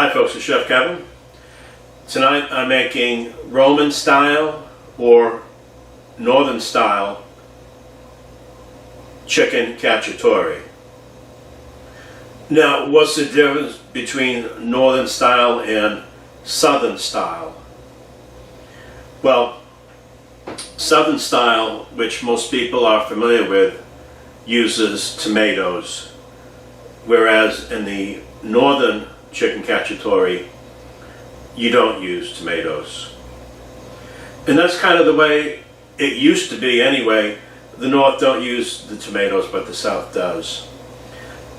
Hi folks, it's Chef Kevin. Tonight I'm making Roman style or Northern style chicken cacciatore. Now, what's the difference between Northern style and Southern style? Well, Southern style, which most people are familiar with, uses tomatoes, whereas in the Northern chicken cacciatore, you don't use tomatoes. And that's kind of the way it used to be anyway. The North don't use the tomatoes, but the South does.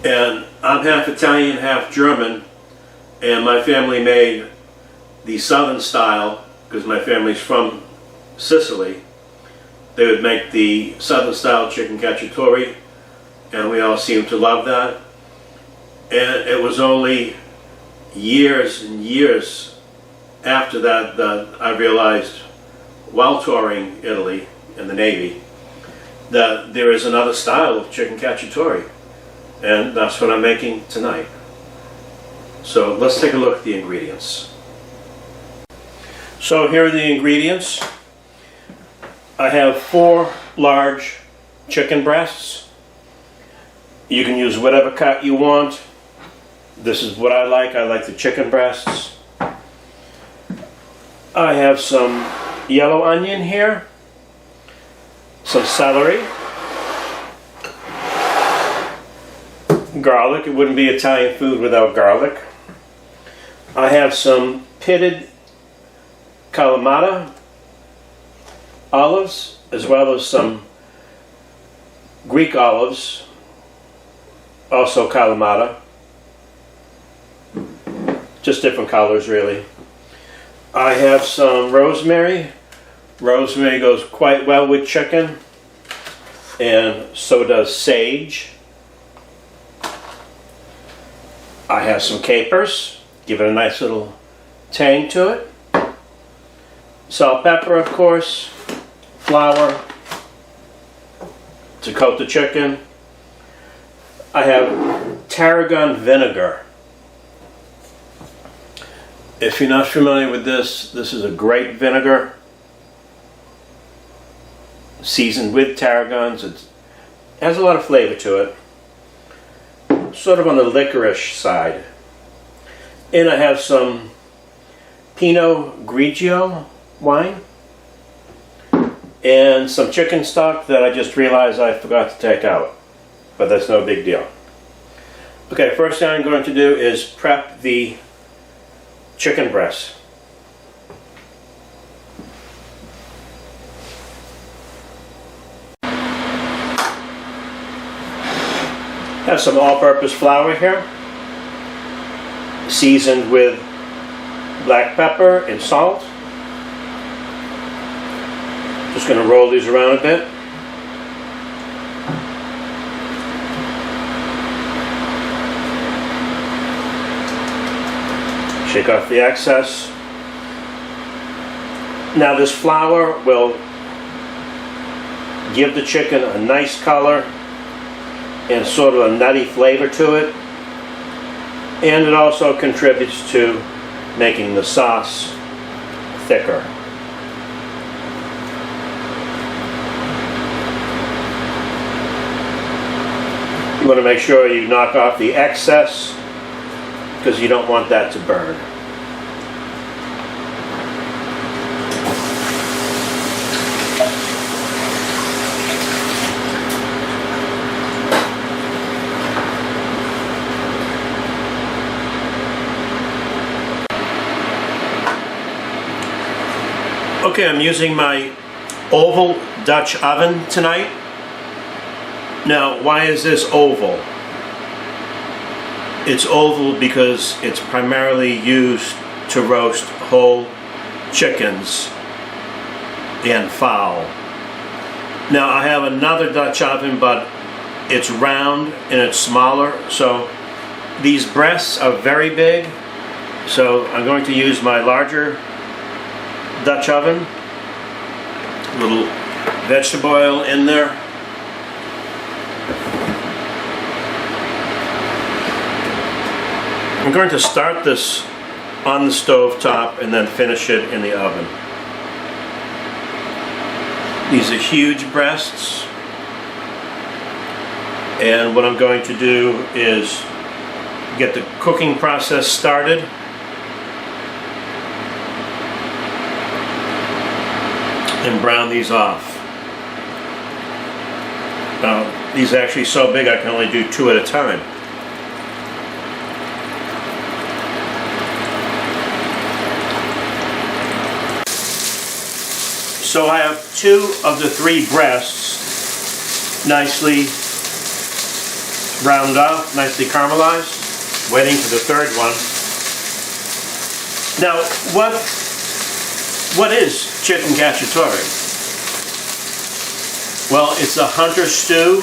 And I'm half Italian, half German, and my family made the Southern style, because my family's from Sicily. They would make the Southern style chicken cacciatore, and we all seemed to love that. And it was only years and years after that that I realized, while touring Italy in the Navy, that there is another style of chicken cacciatore, and that's what I'm making tonight. So let's take a look at the ingredients. So here are the ingredients. I have 4 large chicken breasts. You can use whatever cut you want. This is what I like. I like the chicken breasts. I have some yellow onion here, some celery, garlic. It wouldn't be Italian food without garlic. I have some pitted Kalamata olives, as well as some Greek olives, also Kalamata. Just different colors, really. I have some rosemary. Rosemary goes quite well with chicken, and so does sage. I have some capers, give it a nice little tang to it. Salt, pepper, of course. Flour to coat the chicken. I have tarragon vinegar. If you're not familiar with this, this is a great vinegar, seasoned with tarragons. It has a lot of flavor to it, sort of on the licorice side. And I have some Pinot Grigio wine and some chicken stock that I just realized I forgot to take out, but that's no big deal. Okay, first thing I'm going to do is prep the chicken breast. Have some all-purpose flour here, seasoned with black pepper and salt. Just going to roll these around a bit. Shake off the excess. Now this flour will give the chicken a nice color and sort of a nutty flavor to it. And it also contributes to making the sauce thicker. You want to make sure you knock off the excess, because you don't want that to burn. Okay, I'm using my oval Dutch oven tonight. Now, why is this oval? It's oval because it's primarily used to roast whole chickens and fowl. Now I have another Dutch oven, but it's round and it's smaller, so these breasts are very big, so I'm going to use my larger Dutch oven. A little vegetable oil in there. I'm going to start this on the stove top and then finish it in the oven. These are huge breasts, and what I'm going to do is get the cooking process started. And brown these off. Now, these are actually so big I can only do 2 at a time. So I have 2 of the 3 breasts nicely browned off, nicely caramelized, waiting for the 3rd one. Now, what is chicken cacciatore? Well, it's a hunter stew,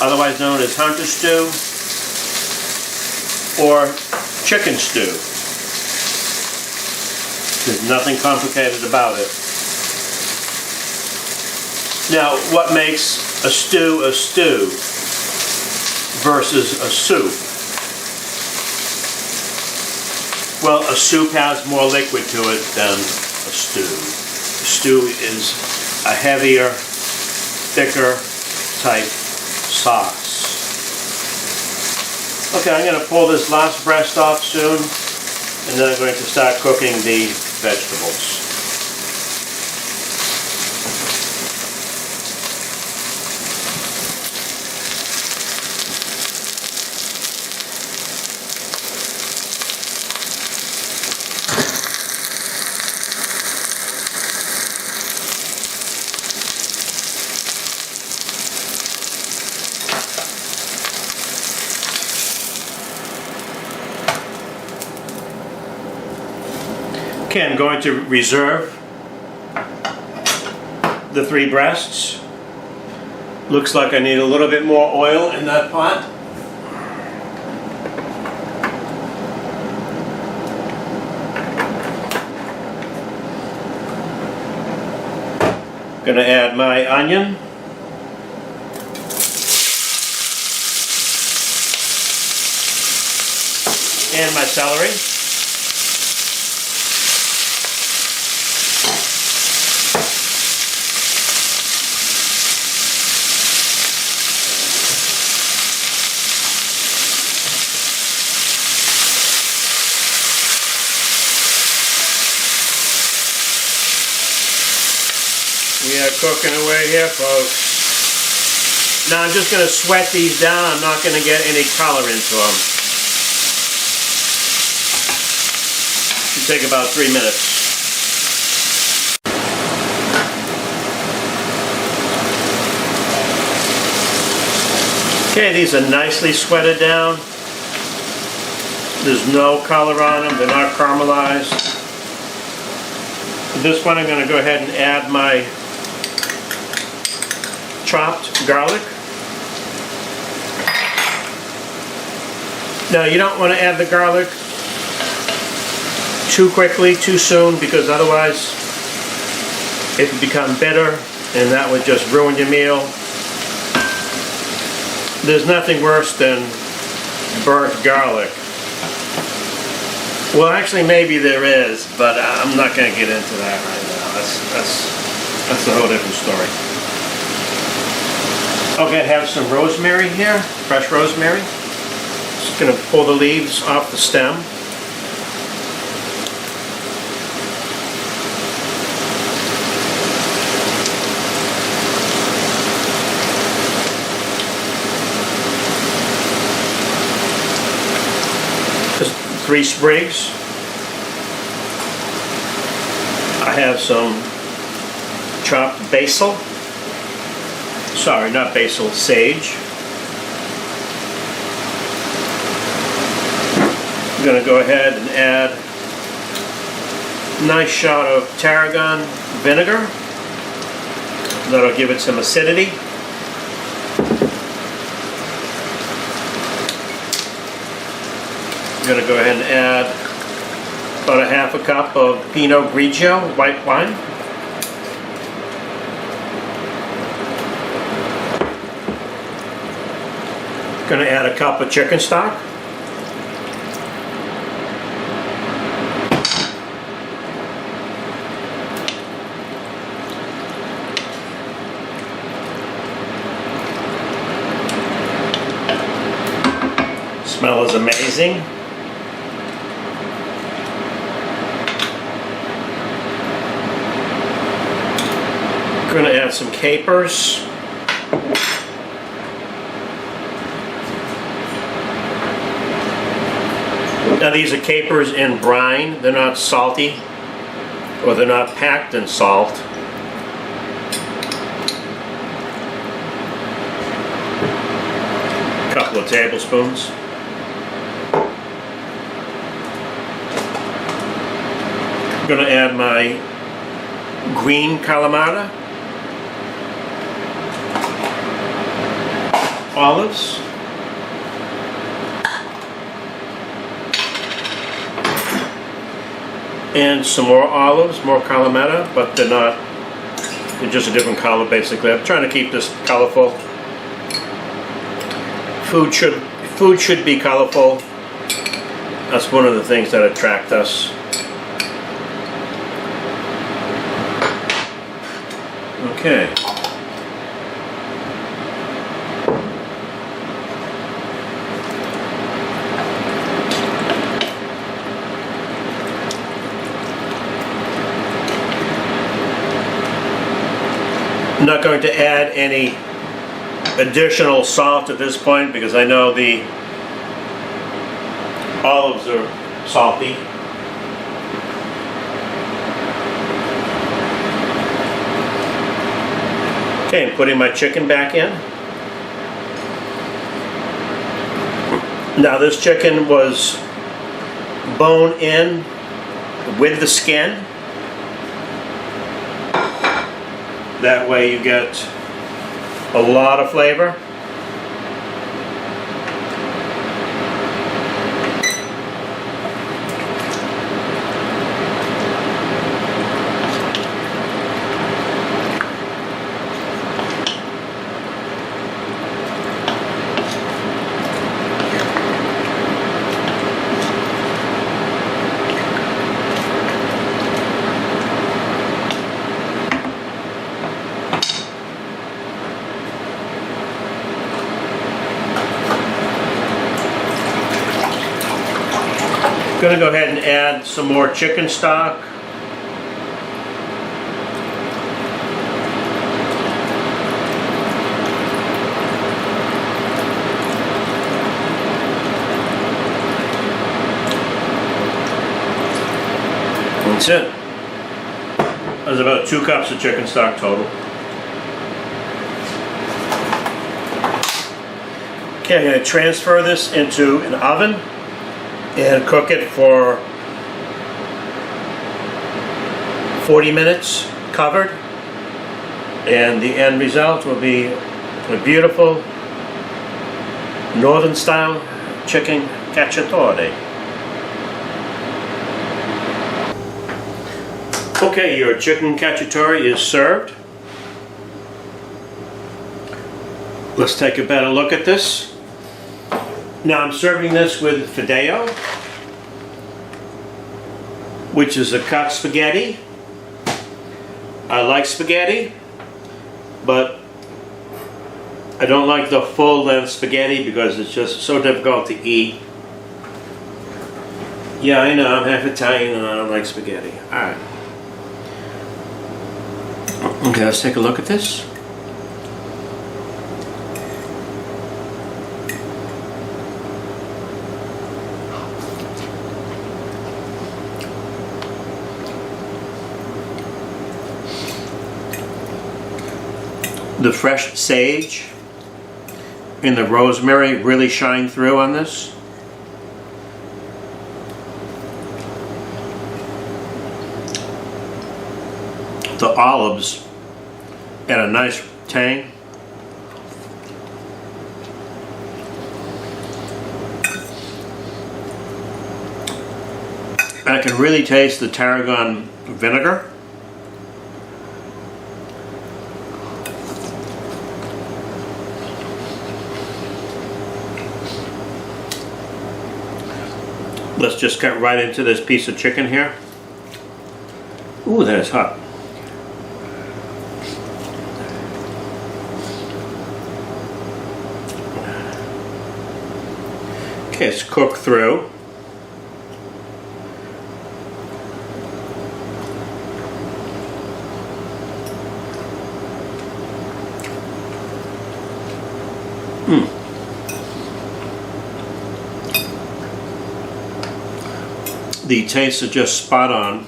otherwise known as hunter stew, or chicken stew. There's nothing complicated about it. Now, what makes a stew versus a soup? Well, a soup has more liquid to it than a stew. A stew is a heavier, thicker type sauce. Okay, I'm going to pull this last breast off soon, and then I'm going to start cooking the vegetables. Okay, I'm going to reserve the 3 breasts. Looks like I need a little bit more oil in that pot. I'm going to add my onion. And my celery. We are cooking away here, folks. Now I'm just going to sweat these down. I'm not going to get any color into them. Should take about 3 minutes. Okay, these are nicely sweated down. There's no color on them. They're not caramelized. At this point, I'm going to go ahead and add my chopped garlic. Now, you don't want to add the garlic too quickly, too soon, because otherwise it would become bitter and that would just ruin your meal. There's nothing worse than burnt garlic. Well, actually, maybe there is, but I'm not going to get into that right now. That's a whole different story. Okay, I have some rosemary here, fresh rosemary. Just going to pull the leaves off the stem. Just 3 sprigs. I have some chopped basil. Sorry, not basil, sage. I'm going to go ahead and add a nice shot of tarragon vinegar. That'll give it some acidity. I'm going to go ahead and add about a half a cup of Pinot Grigio white wine. Going to add a cup of chicken stock. smell is amazing. Going to add some capers. Now these are capers in brine. They're not salty, or they're not packed in salt. A couple of tablespoons. I'm going to add my green Kalamata. Olives. And some more olives, more Kalamata, but they're just a different color basically. I'm trying to keep this colorful. Food should be colorful. That's one of the things that attract us. Okay. I'm not going to add any additional salt at this point because I know the olives are salty. Okay, I'm putting my chicken back in. Now this chicken was bone in with the skin. That way you get a lot of flavor. Going to go ahead and add some more chicken stock. That's it. That's about 2 cups of chicken stock total. Okay, I'm going to transfer this into an oven and cook it for 40 minutes covered, and the end result will be a beautiful northern style chicken cacciatore. Okay, your chicken cacciatore is served. Let's take a better look at this. Now I'm serving this with fideo, which is a cut spaghetti. I like spaghetti, but I don't like the full length spaghetti because it's just so difficult to eat. Yeah, I know, I'm half Italian and I don't like spaghetti. Alright. Okay, let's take a look at this. The fresh sage and the rosemary really shine through on this. The olives add a nice tang. I can really taste the tarragon vinegar. Let's just cut right into this piece of chicken here. Ooh, that is hot. Okay, it's cooked through. The tastes are just spot on.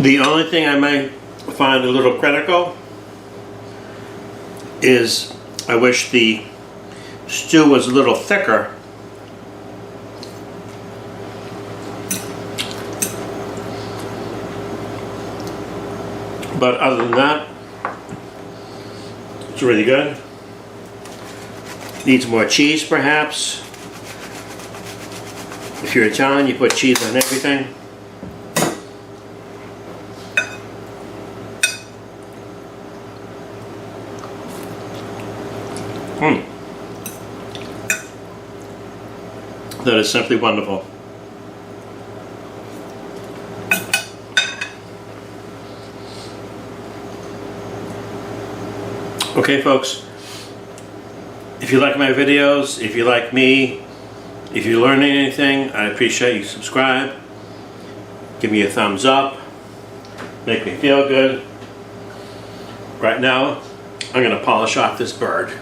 The only thing I might find a little critical is I wish the stew was a little thicker. But other than that, it's really good. Needs more cheese perhaps. If you're Italian, you put cheese on everything. That is simply wonderful. Okay folks, if you like my videos, if you like me, if you're learning anything, I appreciate you subscribe. Give me a thumbs up. Make me feel good. Right now, I'm going to polish off this bird.